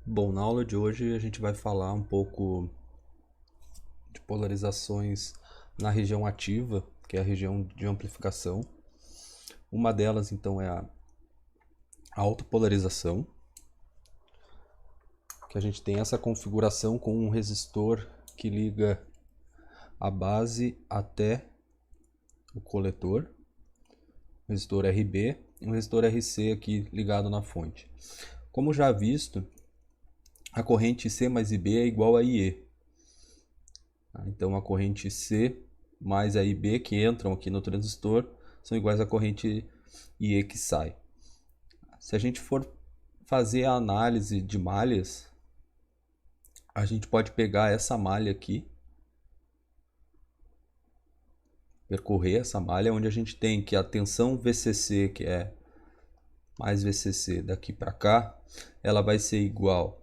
Bom, na aula de hoje a gente vai falar um pouco de polarizações na região ativa, que é a região de amplificação. Uma delas, então, é a autopolarização, que a gente tem essa configuração com um resistor que liga a base até o coletor, resistor RB e um resistor RC aqui ligado na fonte. Como já visto, a corrente C mais IB é igual a IE. Então a corrente C mais a IB que entram aqui no transistor são iguais à corrente IE que sai. Se a gente for fazer a análise de malhas, a gente pode pegar essa malha aqui, percorrer essa malha, onde a gente tem que a tensão VCC, que é mais VCC daqui para cá, ela vai ser igual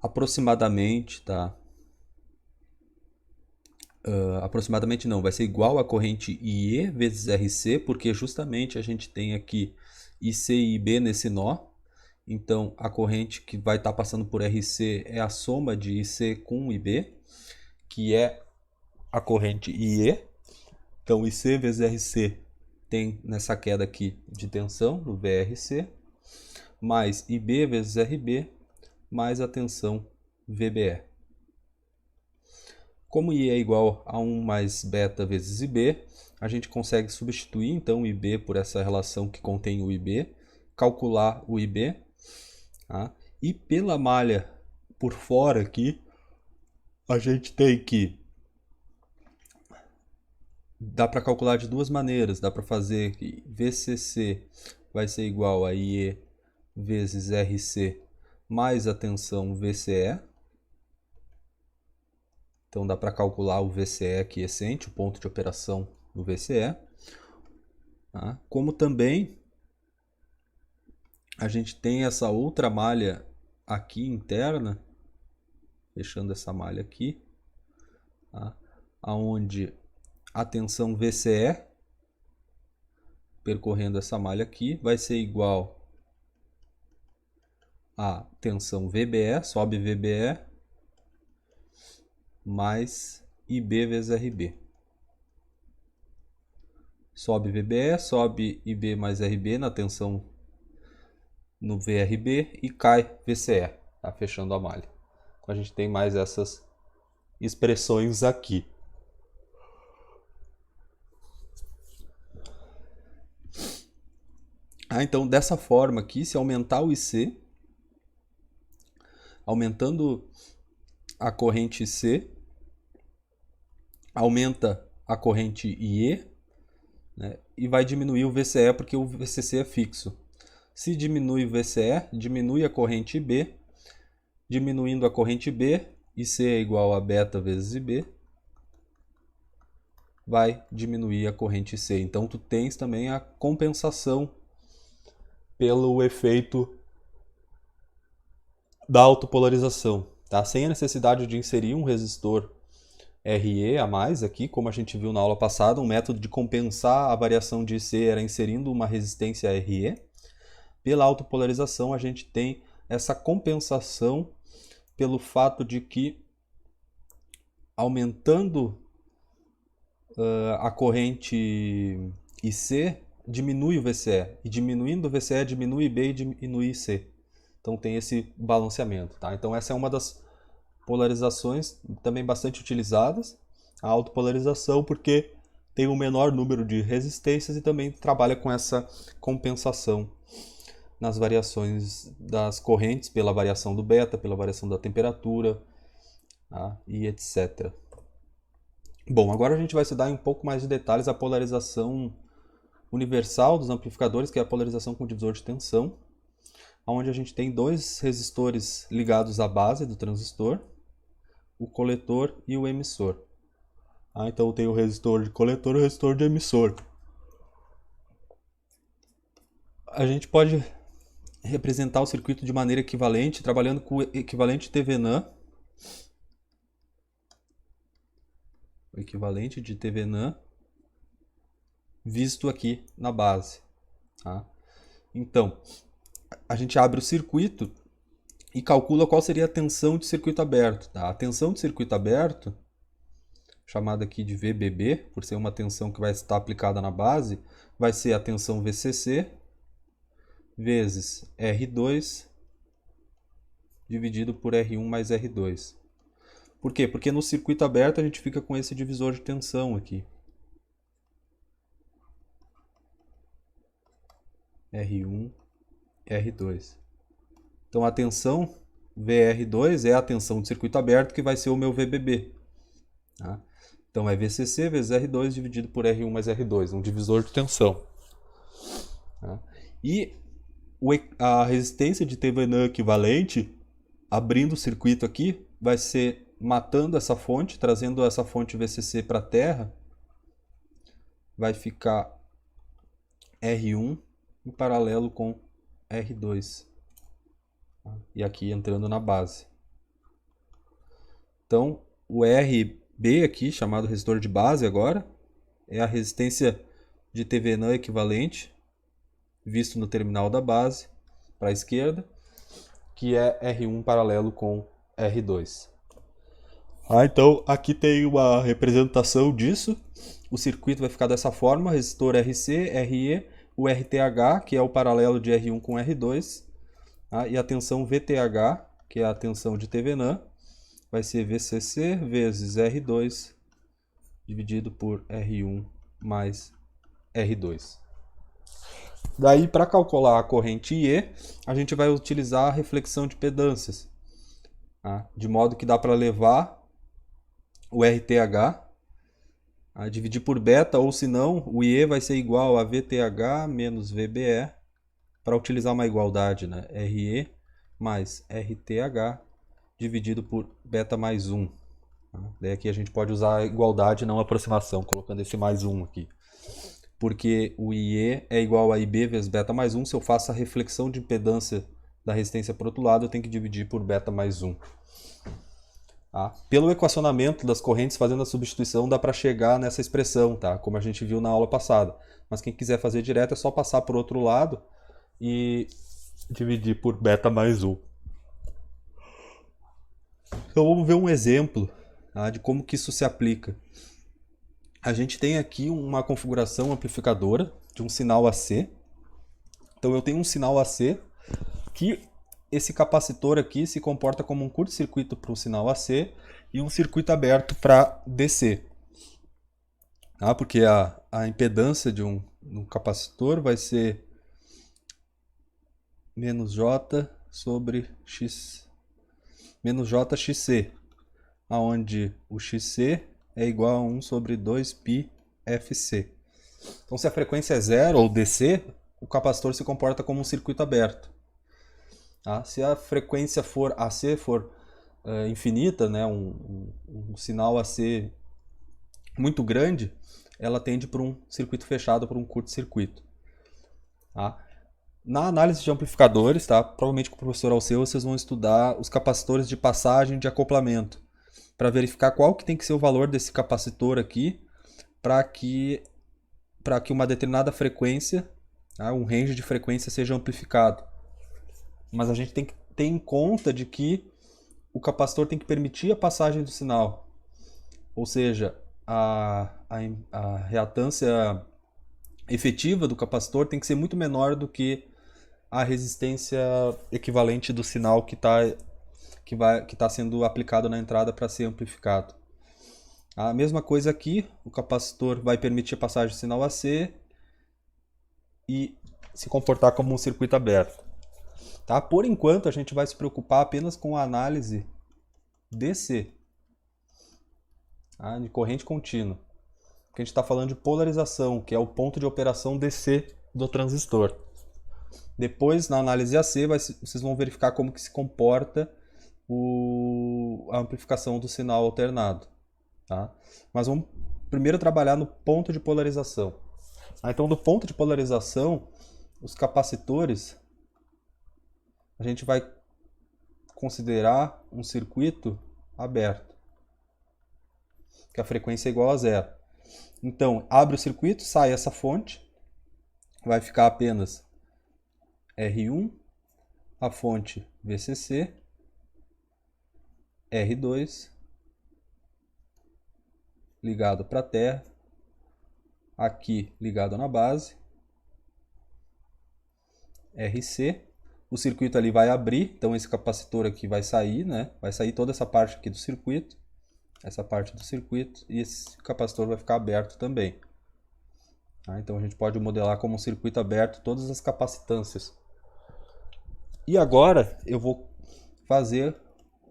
aproximadamente, tá? Aproximadamente não, vai ser igual a corrente IE vezes RC, porque justamente a gente tem aqui IC e IB nesse nó. Então a corrente que vai estar passando por RC é a soma de IC com IB, que é a corrente IE. Então IC vezes RC tem nessa queda aqui de tensão no VRC, mais IB vezes RB, mais a tensão VBE. Como I é igual a 1 mais beta vezes IB, a gente consegue substituir então o IB por essa relação que contém o IB, calcular o IB, tá? E pela malha por fora aqui, a gente tem que... Dá para calcular de duas maneiras, dá para fazer que VCC vai ser igual a IE vezes RC mais a tensão VCE. Então dá para calcular o VCE quiescente, o ponto de operação do VCE. Tá? Como também a gente tem essa outra malha aqui interna, fechando essa malha aqui, tá? Onde a tensão VCE, percorrendo essa malha aqui, vai ser igual a tensão VBE, sobe VBE, mais IB vezes RB. Sobe VBE, sobe IB mais RB na tensão no VRB e cai VCE, tá? Fechando a malha. Então a gente tem mais essas expressões aqui. Então dessa forma aqui, se aumentar o IC, aumentando a corrente C, aumenta a corrente IE, né? E vai diminuir o VCE porque o VCC é fixo. Se diminui o VCE, diminui a corrente IB, diminuindo a corrente B, IC é igual a beta vezes IB, vai diminuir a corrente C. Então tu tens também a compensação pelo efeito da autopolarização, tá? Sem a necessidade de inserir um resistor RE a mais aqui, como a gente viu na aula passada, um método de compensar a variação de IC era inserindo uma resistência RE. Pela autopolarização a gente tem essa compensação pelo fato de que aumentando a corrente IC diminui o VCE, e diminuindo o VCE diminui IB e diminui IC. Então tem esse balanceamento, tá? Então essa é uma das polarizações também bastante utilizadas, a autopolarização, porque tem um menor número de resistências e também trabalha com essa compensação nas variações das correntes, pela variação do beta, pela variação da temperatura, tá? E etc. Bom, agora a gente vai estudar em um pouco mais de detalhes a polarização universal dos amplificadores, que é a polarização com divisor de tensão, onde a gente tem dois resistores ligados à base do transistor, o coletor e o emissor. Então tem o resistor de coletor e o resistor de emissor. A gente pode representar o circuito de maneira equivalente, trabalhando com o equivalente TVNAM. O equivalente de TVNAM visto aqui na base. Tá? Então, a gente abre o circuito e calcula qual seria a tensão de circuito aberto. Tá? A tensão de circuito aberto, chamada aqui de VBB, por ser uma tensão que vai estar aplicada na base, vai ser a tensão VCC vezes R2 dividido por R1 mais R2. Por quê? Porque no circuito aberto a gente fica com esse divisor de tensão aqui. R1, R2. Então a tensão VR2 é a tensão de circuito aberto que vai ser o meu VBB. Tá? Então é VCC vezes R2 dividido por R1 mais R2, um divisor de tensão. Tá? E a resistência de Thevenin equivalente, abrindo o circuito aqui, vai ser matando essa fonte, trazendo essa fonte VCC para a terra, vai ficar R1 em paralelo com R2. E aqui entrando na base. Então, o RB aqui, chamado resistor de base agora, é a resistência de Thevenin equivalente, visto no terminal da base, para a esquerda, que é R1 paralelo com R2. Então, aqui tem uma representação disso. O circuito vai ficar dessa forma, resistor RC, RE, o RTH, que é o paralelo de R1 com R2, e a tensão VTH, que é a tensão de Thevenin, vai ser VCC vezes R2 dividido por R1 mais R2. Daí, para calcular a corrente IE, a gente vai utilizar a reflexão de impedâncias, de modo que dá para levar o RTH a dividir por beta, ou se não, o IE vai ser igual a VTH menos VBE, para utilizar uma igualdade, né? RE mais RTH dividido por beta mais 1. Daí aqui a gente pode usar a igualdade, não a aproximação, colocando esse mais 1 aqui. Porque o IE é igual a IB vezes beta mais 1. Se eu faço a reflexão de impedância da resistência para o outro lado, eu tenho que dividir por beta mais 1. Pelo equacionamento das correntes, fazendo a substituição, dá para chegar nessa expressão, tá? Como a gente viu na aula passada. Mas quem quiser fazer direto é só passar para o outro lado e dividir por beta mais 1. Então vamos ver um exemplo, de como que isso se aplica. A gente tem aqui uma configuração amplificadora de um sinal AC. Então eu tenho um sinal AC que esse capacitor aqui se comporta como um curto-circuito para o sinal AC e um circuito aberto para DC. Porque a impedância de um capacitor vai ser menos J sobre X, menos JXC, onde o XC é igual a 1 sobre 2π FC. Então, se a frequência é zero ou DC, o capacitor se comporta como um circuito aberto. Se a frequência for AC for infinita, né, um sinal AC muito grande, ela tende para um circuito fechado, para um curto-circuito. Na análise de amplificadores, provavelmente com o professor Alceu, vocês vão estudar os capacitores de passagem de acoplamento, para verificar qual que tem que ser o valor desse capacitor aqui, para que uma determinada frequência, um range de frequência seja amplificado. Mas a gente tem que ter em conta de que o capacitor tem que permitir a passagem do sinal. Ou seja, a reatância efetiva do capacitor tem que ser muito menor do que a resistência equivalente do sinal que está sendo aplicado na entrada para ser amplificado. A mesma coisa aqui, o capacitor vai permitir a passagem do sinal AC e se comportar como um circuito aberto. Por enquanto, a gente vai se preocupar apenas com a análise DC, de corrente contínua. Porque a gente está falando de polarização, que é o ponto de operação DC do transistor. Depois, na análise AC, vocês vão verificar como que se comporta a amplificação do sinal alternado. Mas vamos primeiro trabalhar no ponto de polarização. Então, do ponto de polarização, os capacitores, a gente vai considerar um circuito aberto, que a frequência é igual a zero. Então, abre o circuito, sai essa fonte, vai ficar apenas R1, a fonte VCC R2 ligado para a terra, aqui ligado na base, RC, o circuito ali vai abrir, então esse capacitor aqui vai sair, né? Vai sair toda essa parte aqui do circuito, essa parte do circuito, e esse capacitor vai ficar aberto também. Tá? Então a gente pode modelar como um circuito aberto todas as capacitâncias. E agora eu vou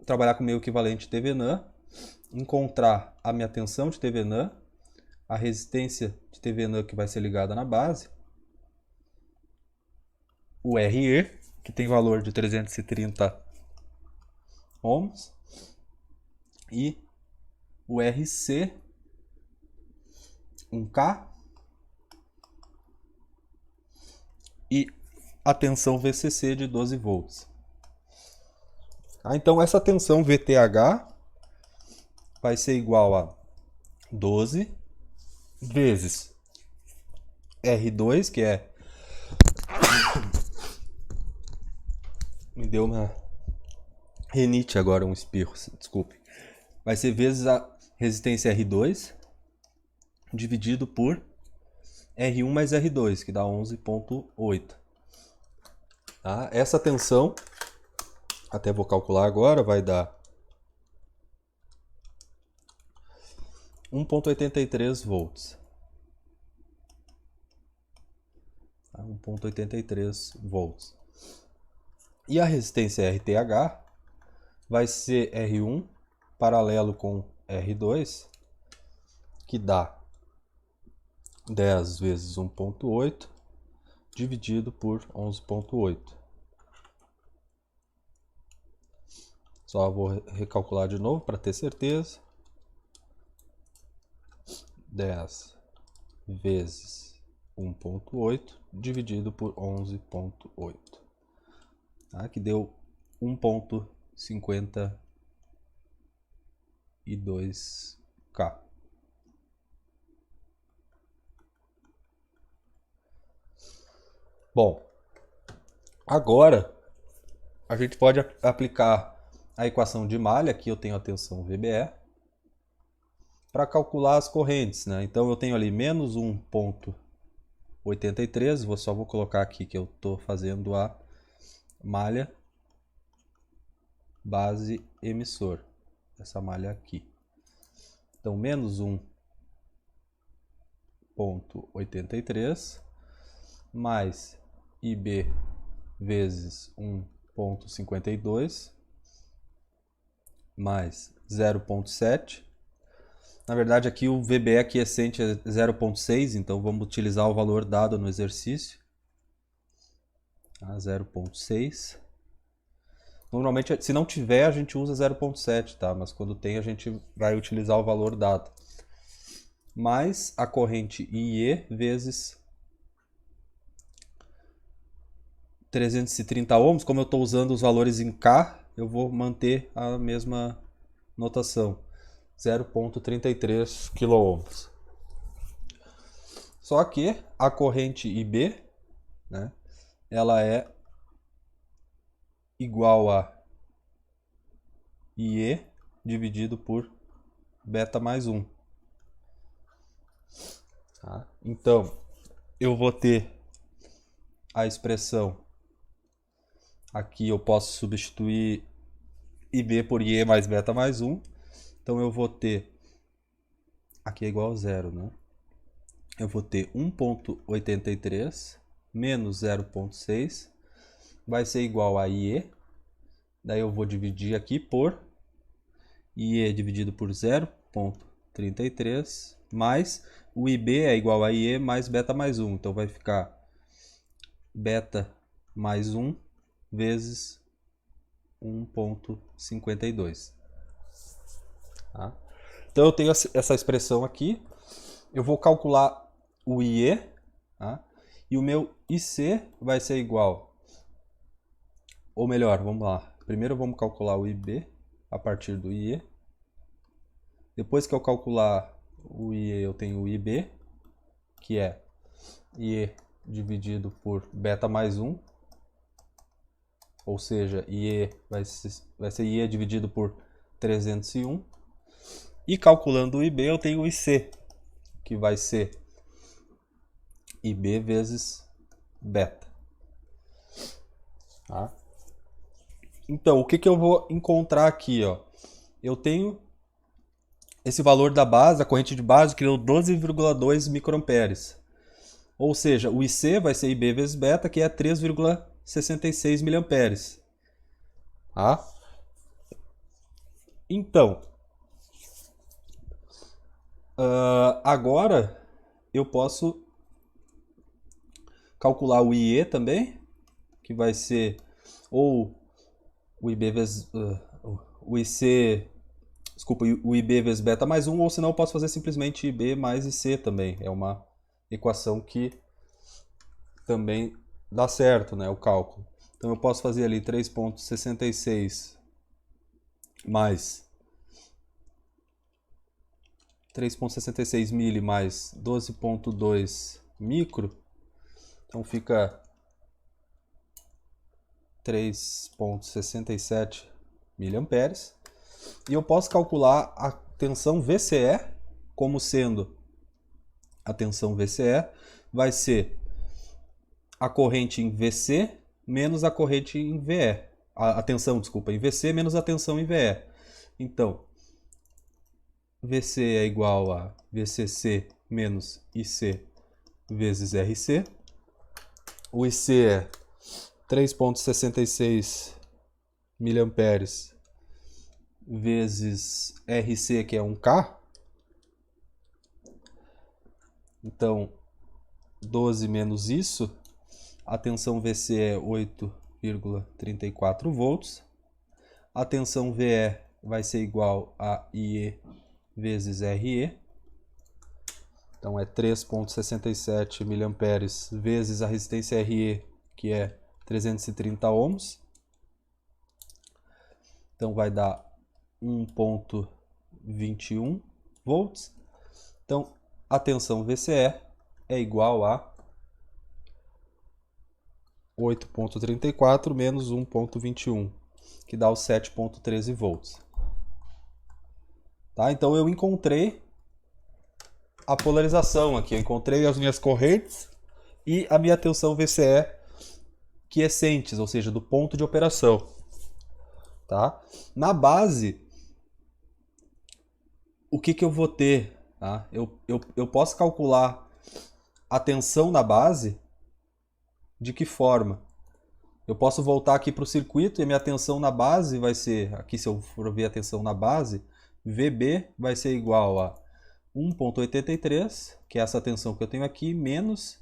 trabalhar com o meu equivalente TVNAN, encontrar a minha tensão de TVNAN, a resistência de TVNAN que vai ser ligada na base, o RE, que tem valor de 330 ohms, e o RC, 1K, e a tensão VCC de 12 volts. Então essa tensão VTH vai ser igual a 12 vezes R2, que é... Me deu uma rinite agora, um espirro, desculpe. Vai ser vezes a resistência R2 dividido por R1 mais R2, que dá 11,8. Tá? Essa tensão, até vou calcular agora, vai dar 1,83 volts. 1,83 volts. E a resistência RTH vai ser R1 paralelo com R2, que dá 10 vezes 1,8 dividido por 11,8. Só vou recalcular de novo para ter certeza. 10 vezes 1,8 dividido por 11,8. Tá? Que deu 1,52K. Bom, agora a gente pode aplicar a equação de malha, aqui eu tenho a tensão VBE, para calcular as correntes, né? Então eu tenho ali menos 1,83, só vou colocar aqui que eu estou fazendo a malha base emissor, essa malha aqui. Então menos 1,83 mais IB vezes 1,52 mais 0,7. Na verdade aqui o VBE quiescente é 0,6, então vamos utilizar o valor dado no exercício. 0,6. Normalmente, se não tiver, a gente usa 0,7, tá? Mas quando tem, a gente vai utilizar o valor dado. Mais a corrente IE vezes 330 ohms. Como eu estou usando os valores em K, eu vou manter a mesma notação. 0,33 kΩ. Só que a corrente IB, né, ela é igual a IE dividido por beta mais 1. Tá? Então, eu vou ter a expressão, aqui eu posso substituir IB por IE mais beta mais 1. Então eu vou ter, aqui é igual a 0, né? Eu vou ter 1,83 menos 0,6 vai ser igual a IE. Daí eu vou dividir aqui por IE dividido por 0,33 mais o IB é igual a IE mais beta mais 1. Então vai ficar beta mais 1 vezes 1,52. Tá? Então eu tenho essa expressão aqui. Eu vou calcular o IE, tá? E o meu IC vai ser igual, ou melhor, vamos lá. Primeiro vamos calcular o IB a partir do IE. Depois que eu calcular o IE, eu tenho o IB, que é IE dividido por beta mais 1. Ou seja, IE vai ser IE dividido por 301. E calculando o IB, eu tenho o IC, que vai ser IB vezes beta. Tá? Então, o que eu vou encontrar aqui? Ó? Eu tenho esse valor da base, a corrente de base, que deu 12,2 microamperes. Ou seja, o IC vai ser IB vezes beta, que é 3,66 miliamperes. Tá? Então, agora eu posso calcular o IE também, que vai ser ou o IB vezes o IC, desculpa, o IB vezes beta mais 1, ou senão eu posso fazer simplesmente IB mais IC também. É uma equação que também dá certo, né, o cálculo. Então eu posso fazer ali 3,66 mais 3,66 mili mais 12,2 micro. Então fica 3,67 miliamperes. E eu posso calcular a tensão VCE como sendo a tensão VCE vai ser a corrente em VC menos a corrente em VE. A tensão, desculpa, em VC menos a tensão em VE. Então, VC é igual a VCC menos IC vezes RC. O IC é 3,66 miliamperes vezes RC, que é 1K. Então, 12 menos isso, a tensão VC é 8,34 volts. A tensão VE vai ser igual a IE vezes RE. Então é 3,67 miliamperes vezes a resistência RE, que é 330 ohms. Então vai dar 1,21 volts. Então a tensão VCE é igual a 8,34 menos 1,21, que dá os 7,13 volts. Tá? Então eu encontrei a polarização aqui, eu encontrei as minhas correntes e a minha tensão VCE quiescentes, ou seja, do ponto de operação. Tá? Na base, o que eu vou ter? Tá? Eu posso calcular a tensão na base de que forma? Eu posso voltar aqui para o circuito e a minha tensão na base vai ser, aqui se eu for ver a tensão na base, VB vai ser igual a 1,83, que é essa tensão que eu tenho aqui, menos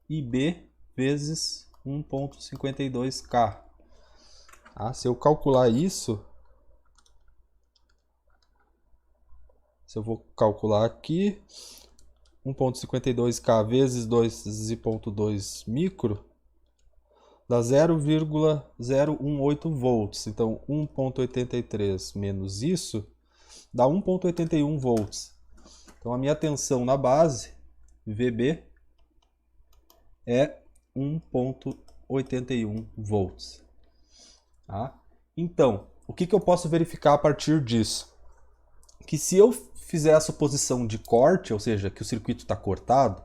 IB vezes 1,52K. Ah, se eu calcular isso, se eu vou calcular aqui, 1,52K vezes 12,2 micro, dá 0,018 volts. Então, 1,83 menos isso, dá 1,81 volts. Então, a minha tensão na base, VB, é 1,81 volts. Tá? Então, o que eu posso verificar a partir disso? Que se eu fizer a suposição de corte, ou seja, que o circuito está cortado,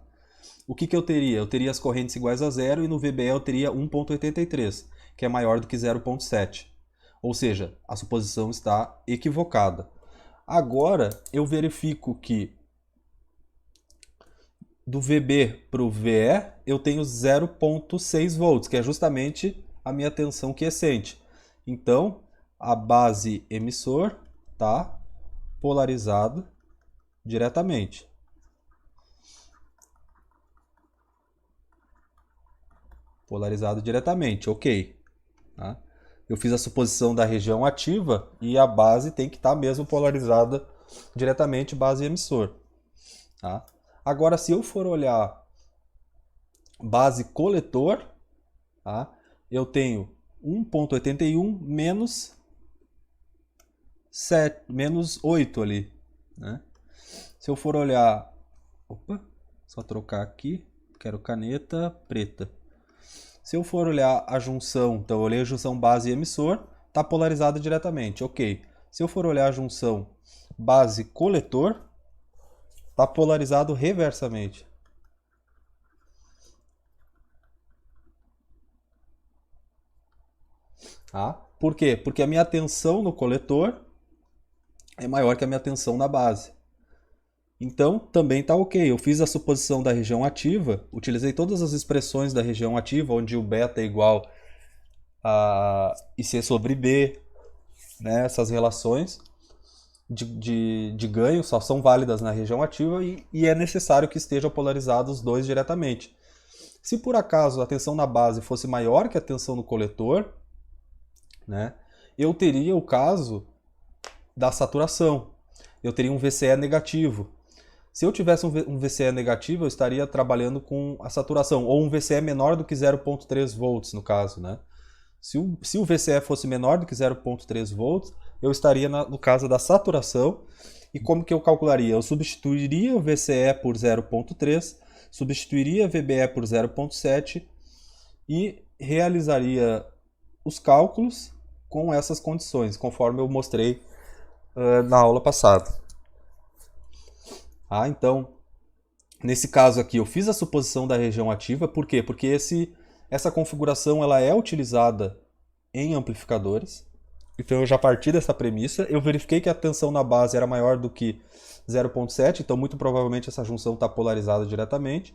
o que eu teria? Eu teria as correntes iguais a zero e no VBE eu teria 1,83, que é maior do que 0,7. Ou seja, a suposição está equivocada. Agora, eu verifico que do VB para o VE, eu tenho 0,6 volts, que é justamente a minha tensão quiescente. Então, a base emissor está polarizada diretamente. Polarizado diretamente, ok. Tá? Eu fiz a suposição da região ativa e a base tem que estar mesmo polarizada diretamente, base emissor. Tá? Agora, se eu for olhar base coletor, tá? Eu tenho 1,81 menos 8 ali. Né? Se eu for olhar... Opa, só trocar aqui. Quero caneta preta. Se eu for olhar a junção, então eu olhei a junção base e emissor, está polarizada diretamente, ok. Se eu for olhar a junção base-coletor, está polarizado reversamente. Tá? Por quê? Porque a minha tensão no coletor é maior que a minha tensão na base. Então, também está ok. Eu fiz a suposição da região ativa, utilizei todas as expressões da região ativa, onde o beta é igual a IC sobre B, né? Essas relações de ganho só são válidas na região ativa e é necessário que estejam polarizados os dois diretamente. Se por acaso a tensão na base fosse maior que a tensão no coletor, né, eu teria o caso da saturação. Eu teria um VCE negativo. Se eu tivesse um VCE negativo, eu estaria trabalhando com a saturação, ou um VCE menor do que 0,3 volts, no caso, né? Se o VCE fosse menor do que 0,3 volts, eu estaria no caso da saturação. E como que eu calcularia? Eu substituiria o VCE por 0,3, substituiria VBE por 0,7 e realizaria os cálculos com essas condições, conforme eu mostrei na aula passada. Então, nesse caso aqui, eu fiz a suposição da região ativa. Por quê? Porque essa configuração ela é utilizada em amplificadores. Então, eu já parti dessa premissa. Eu verifiquei que a tensão na base era maior do que 0,7, então muito provavelmente essa junção está polarizada diretamente.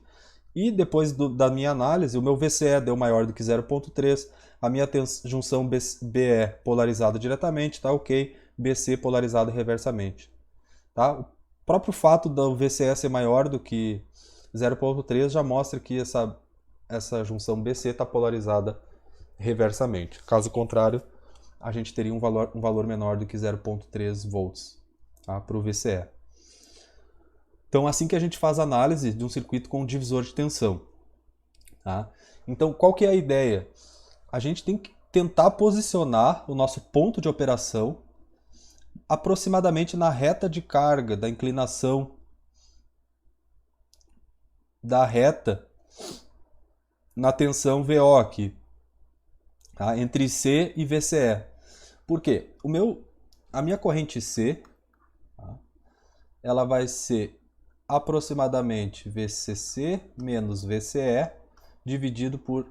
E depois da minha análise, o meu VCE deu maior do que 0,3, a minha junção BE polarizada diretamente, está ok, BC polarizada reversamente. Tá? O próprio fato do VCE ser maior do que 0,3 já mostra que essa junção BC está polarizada reversamente. Caso contrário, a gente teria um valor menor do que 0,3 volts, tá, para o VCE. Então, assim que a gente faz a análise de um circuito com um divisor de tensão. Tá? Então, qual que é a ideia? A gente tem que tentar posicionar o nosso ponto de operação aproximadamente na reta de carga da inclinação da reta na tensão VO aqui, tá? Entre C e VCE. Por quê? A minha corrente C, tá, ela vai ser aproximadamente VCC menos VCE dividido por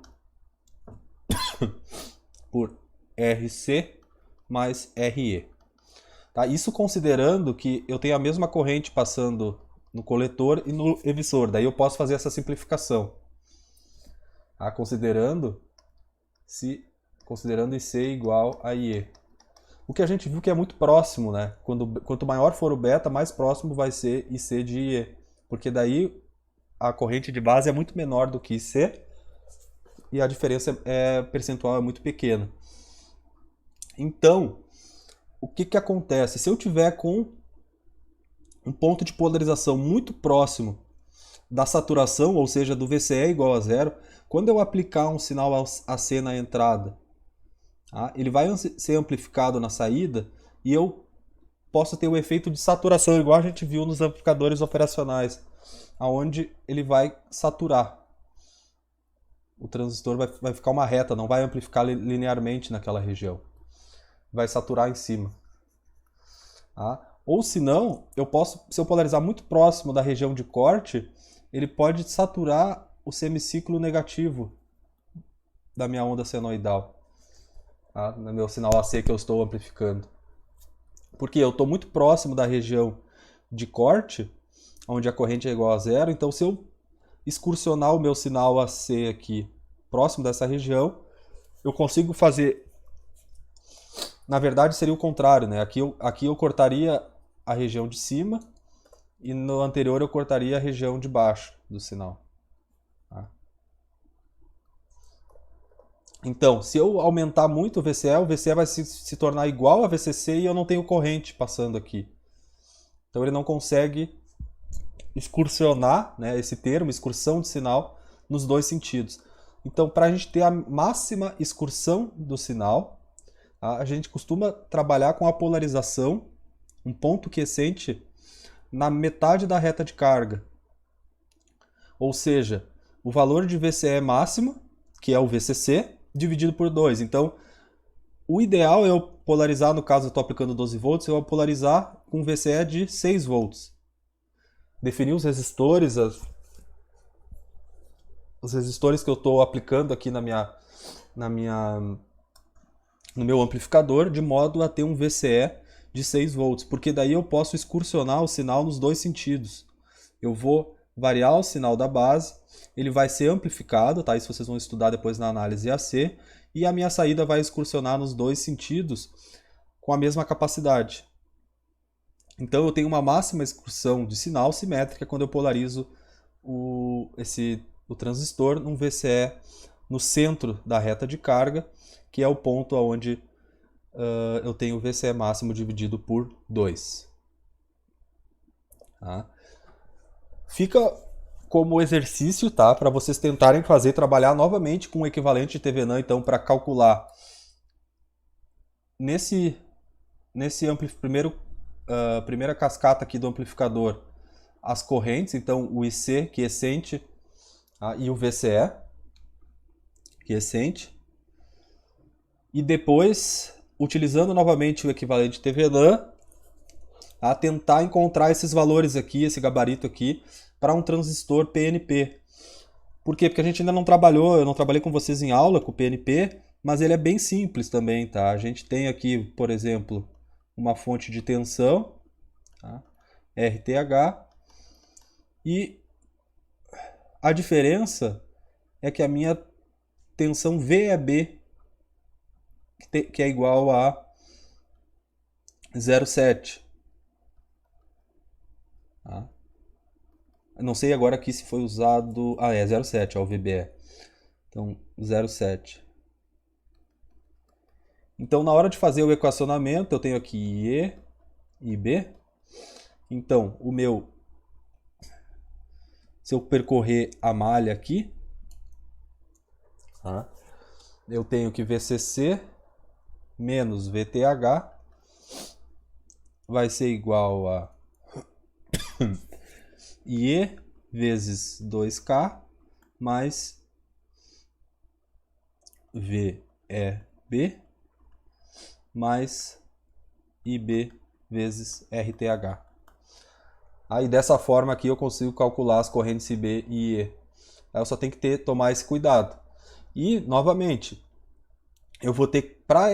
RC mais RE. Tá? Isso considerando que eu tenho a mesma corrente passando no coletor e no emissor. Daí eu posso fazer essa simplificação. Tá? Considerando IC igual a IE. O que a gente viu que é muito próximo, né? Quanto maior for o beta, mais próximo vai ser IC de IE. Porque daí a corrente de base é muito menor do que IC e a diferença percentual é muito pequena. Então, o que acontece? Se eu tiver com um ponto de polarização muito próximo da saturação, ou seja, do VCE igual a zero, quando eu aplicar um sinal AC na entrada, tá, ele vai ser amplificado na saída e eu posso ter o efeito de saturação, igual a gente viu nos amplificadores operacionais, onde ele vai saturar. O transistor vai ficar uma reta, não vai amplificar linearmente naquela região. Vai saturar em cima. Tá? Ou se não, se eu polarizar muito próximo da região de corte, ele pode saturar o semiciclo negativo da minha onda senoidal, tá? No meu sinal AC que eu estou amplificando. Porque eu estou muito próximo da região de corte, onde a corrente é igual a zero, então se eu excursionar o meu sinal AC aqui próximo dessa região, eu consigo fazer... Na verdade seria o contrário, né? Aqui eu cortaria a região de cima e no anterior eu cortaria a região de baixo do sinal. Tá? Então, se eu aumentar muito o VCE vai se tornar igual a VCC e eu não tenho corrente passando aqui. Então ele não consegue excursionar, né, esse termo, excursão de sinal, nos dois sentidos. Então, para a gente ter a máxima excursão do sinal, a gente costuma trabalhar com a polarização, um ponto quiescente, na metade da reta de carga. Ou seja, o valor de VCE máximo, que é o VCC, dividido por 2. Então, O ideal é eu polarizar, no caso eu estou aplicando 12 volts, eu vou polarizar com VCE de 6 volts. Definir os resistores, os resistores que eu estou aplicando aqui no meu amplificador, de modo a ter um VCE de 6 volts, porque daí eu posso excursionar o sinal nos dois sentidos. Eu vou variar o sinal da base, ele vai ser amplificado, tá? Isso vocês vão estudar depois na análise AC, e a minha saída vai excursionar nos dois sentidos com a mesma capacidade. Então eu tenho uma máxima excursão de sinal simétrica quando eu polarizo o transistor num VCE no centro da reta de carga, que é o ponto onde eu tenho o VCE máximo dividido por 2. Tá? Fica como exercício, tá? Para vocês tentarem trabalhar novamente com o equivalente de TVNAM, então, para calcular primeira cascata aqui do amplificador, as correntes, então o IC, quiescente, tá? E o VCE, quiescente. E depois, utilizando novamente o equivalente TVNAM, a tentar encontrar esses valores aqui, esse gabarito aqui, para um transistor PNP. Por quê? Porque a gente ainda não trabalhou, eu não trabalhei com vocês em aula com o PNP, mas ele é bem simples também, tá? A gente tem aqui, por exemplo, uma fonte de tensão, tá? RTH, e a diferença é que a minha tensão VEB, que é igual a 0,7. Tá? Não sei agora aqui se foi usado... Ah, é 0,7, ó, o VBE. Então, 0,7. Então, na hora de fazer o equacionamento, eu tenho aqui E e B. Então, se eu percorrer a malha aqui, tá? Eu tenho que VCC menos VTH vai ser igual a IE vezes 2K mais VEB mais IB vezes RTH. Aí dessa forma aqui eu consigo calcular as correntes IB e IE. Aí eu só tenho que tomar esse cuidado. E, novamente, eu vou ter, para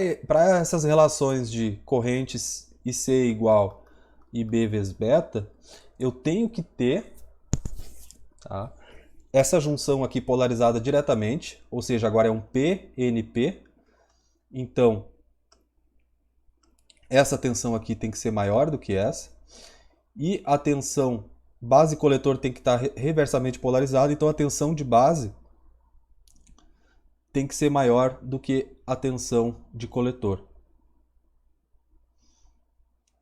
essas relações de correntes IC igual IB vezes beta, eu tenho que ter, tá, essa junção aqui polarizada diretamente, ou seja, agora é um PNP. Então, essa tensão aqui tem que ser maior do que essa. E a tensão base coletor tem que estar reversamente polarizada, então a tensão de base tem que ser maior do que a tensão de coletor.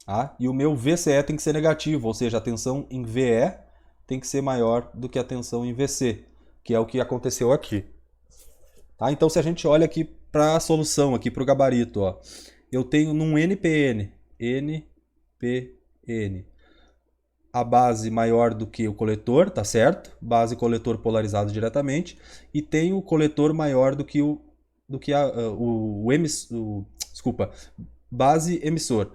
Tá? E o meu VCE tem que ser negativo, ou seja, a tensão em VE tem que ser maior do que a tensão em VC, que é o que aconteceu aqui. Tá? Então, se a gente olha aqui para a solução, aqui para o gabarito, ó, eu tenho num NPN, a base maior do que o coletor, tá certo? Base e coletor polarizado diretamente. E tem o coletor maior do que base emissor.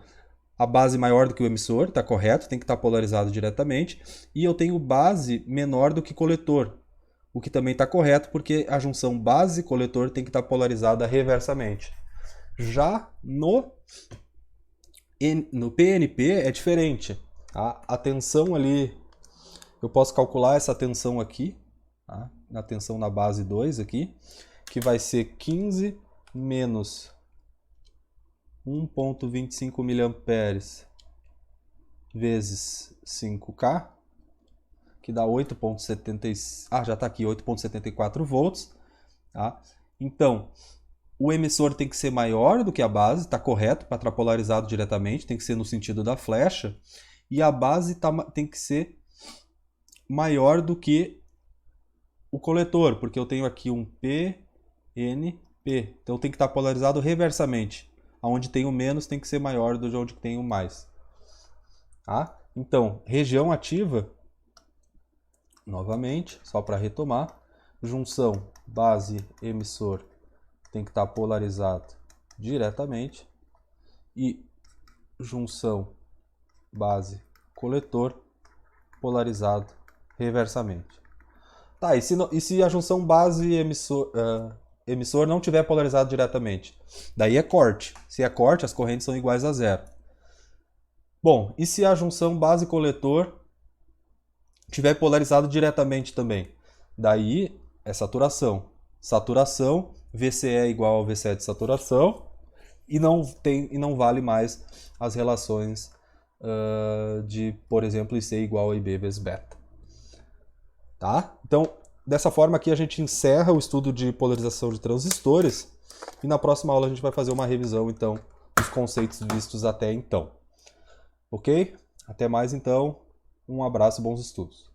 A base maior do que o emissor, tá correto? Tem que estar polarizado diretamente. E eu tenho base menor do que coletor, o que também está correto, porque a junção base e coletor tem que estar polarizada reversamente. Já no PNP é diferente. A tensão ali, eu posso calcular essa tensão aqui, tá? A tensão na base 2 aqui, que vai ser 15 menos 1,25 mA vezes 5K, que dá 8,70, já está aqui, 8,74 volts. Tá? Então, o emissor tem que ser maior do que a base, está correto, para estar polarizado diretamente, tem que ser no sentido da flecha. E a base tem que ser maior do que o coletor, porque eu tenho aqui um PNP. Então tem que estar polarizado reversamente. Onde tem o menos tem que ser maior do que onde tem o mais. Tá? Então, região ativa, novamente, só para retomar, junção base-emissor tem que estar polarizado diretamente e junção base coletor polarizado reversamente. Tá, e se a junção base emissor não tiver polarizado diretamente? Daí é corte. Se é corte, as correntes são iguais a zero. Bom, e se a junção base coletor tiver polarizado diretamente também? Daí é saturação. Saturação, VCE é igual ao VCE de saturação e não vale mais as relações de, por exemplo, IC igual a IB vezes beta. Tá? Então, dessa forma aqui a gente encerra o estudo de polarização de transistores e na próxima aula a gente vai fazer uma revisão então dos conceitos vistos até então. Ok? Até mais então, um abraço e bons estudos.